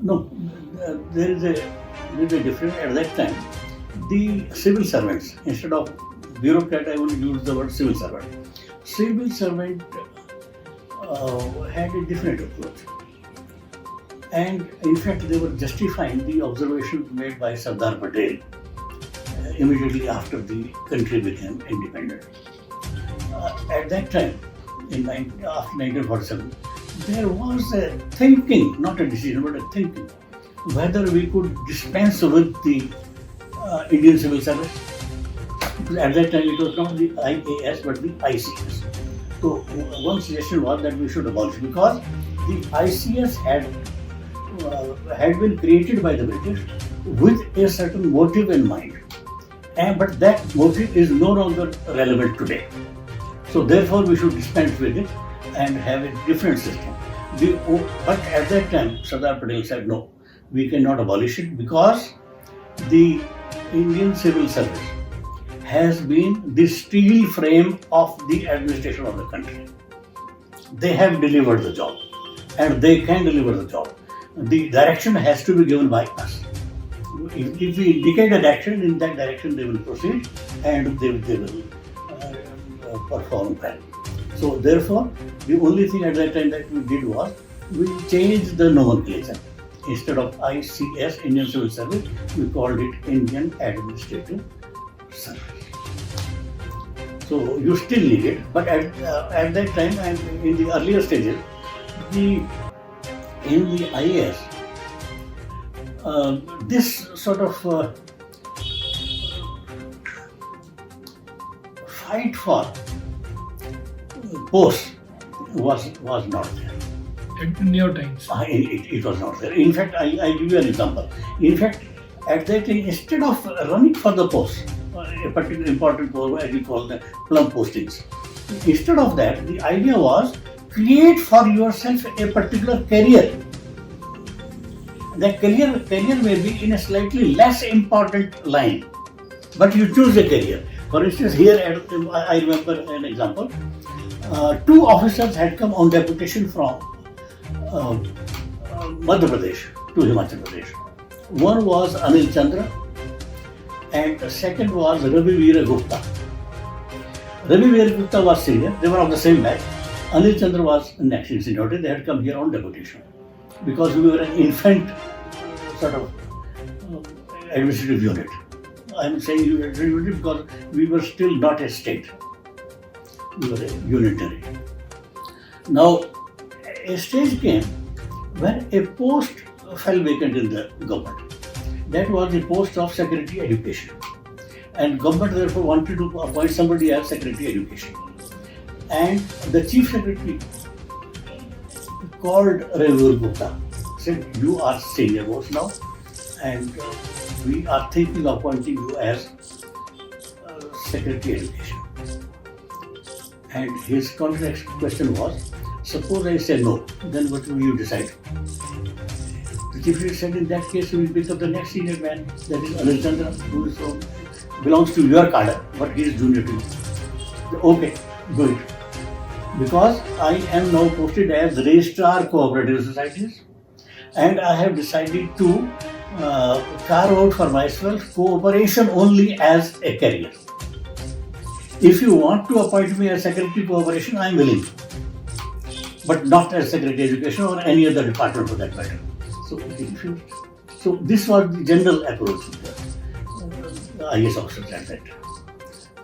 No, there is a difference at that time. The civil servants, instead of bureaucrat, I will use the word civil servant. Civil servant had a different approach. And in fact, they were justifying the observations made by Sardar Patel immediately after the country became independent. At that time, after 1947, there was a thinking, not a decision, but a thinking, whether we could dispense with the Indian civil service. Because at that time, it was not the IAS, but the ICS. So one suggestion was that we should abolish, because the ICS had been created by the British with a certain motive in mind, but that motive is no longer relevant today. So therefore, we should dispense with it and have a different system. But at that time, Sardar Patel said, no, we cannot abolish it, because the Indian civil service has been the steel frame of the administration of the country. They have delivered the job, and they can deliver the job. The direction has to be given by us. If we indicate a direction, in that direction they will proceed, and they will perform well. So therefore, the only thing at that time that we did was, we changed the nomenclature. Instead of ICS, Indian Civil Service, we called it Indian Administrative Service. So you still need it, but at that time and in the earlier stages, in the IAS, this sort of fight for posts was not there. In your times? It was not there. In fact, I give you an example. In fact, at that time, instead of running for the post, a particular important post, as you call the plum postings, instead of that, the idea was, create for yourself a particular career. That career may be in a slightly less important line, but you choose a career. For instance, here I remember an example. Two officers had come on deputation from Madhya Pradesh to Himachal Pradesh. One was Anil Chandra, and the second was Ravi Veera Gupta. Ravi Veera Gupta was senior, they were of the same batch. Anil Chandra was next in seniority, they had come here on deputation. Because we were an infant sort of administrative unit. I am saying administrative unit because we were still not a state. We were a unitary. Now, a stage came when a post fell vacant in the government. That was the post of Secretary Education. And government therefore wanted to appoint somebody as Secretary Education. And the Chief Secretary called Ravi Gupta, said, you are senior most now, and we are thinking of appointing you as Secretary Education. And his context question was, suppose I say no, then what will you decide? The Chief Secretary said, in that case, we will pick up the next senior man, that is Anil Chandra, who belongs to your cadre, but he is junior to you. Okay, do it. Because I am now posted as Registrar Cooperative Societies, and I have decided to carve out for myself cooperation only as a career. If you want to appoint me as Secretary Cooperation, I am willing, but not as Secretary Education or any other department for that matter. So this was the general approach of the IAS officers at that time.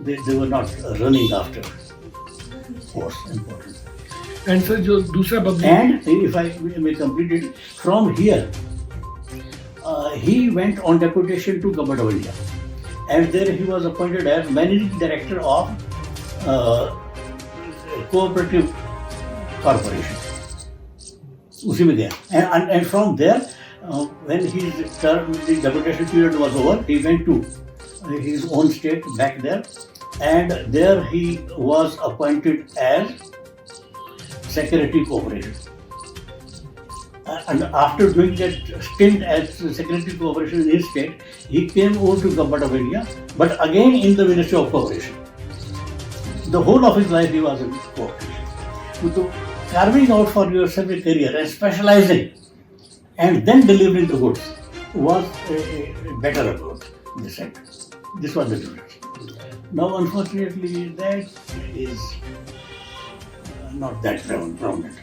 They were not running after posts important. And sir, जो दूसरा बदलाव, and if I may complete it, from here he went on deputation to Government of India, and there he was appointed as Managing Director of Cooperative Corporation. उसी में गया, and from there when his term, the deputation period was over, he went to his own state back there, and there he was appointed as Secretary Cooperation. And after doing that stint as Secretary Cooperation in his state, he came over to Government of India, but again in the Ministry of Cooperation. The whole of his life he was in cooperation. So, carving out for yourself a career and specializing and then delivering the goods was a better approach, they said. This was the difference. Now, unfortunately, that is not that prominent.